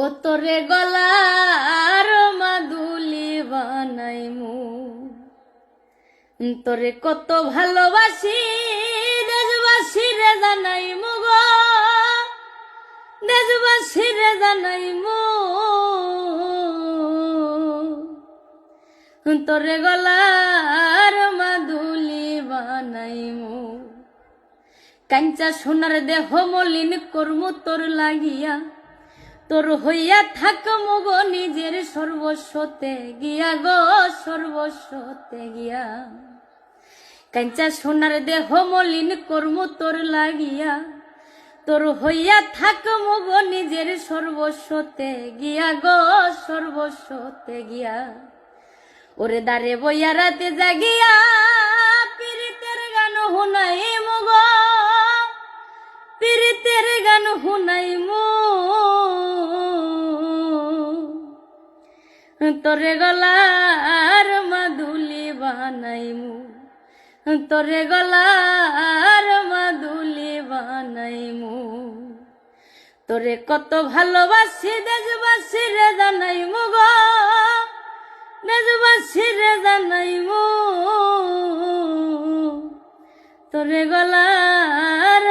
ও তোরে গলার মাদুলি বানাইমু, তোরে কত ভালোবাসি দেশবাসী রে জানাইমু গো, দেশবাসী রে জানাইমু। তোরে গলার মাদুলি বানাইমু, কাঞ্চা সোনার দেহ মলিন করমু তোর লাগিয়া, তোর হইয়া থাকমু গো নিজের সর্বস্বতে গিয়া গো, সর্বস্বতে গিয়া। কাঞ্চা সোনার দেহ মলিন করমু তোর লাগিয়া, তোর হইয়া থাকমু গো নিজের সর্বস্বতে গিয়া গো, সর্বস্বতে গিয়া। ওরে দারে বইয়া রাতে জাগিয়া পীড়িতের গান হুনাইমু গো, পীড়িতের গান হুনাইমু। তোরে গলার মাদুলি বানাইমু, তোরে গলার মাদুলি বানাইমু। তোরে কত ভালোবাসি দেশবাসী রে জানাইমু গো, দেশবাসী রে জানাইমু। তোরে গলার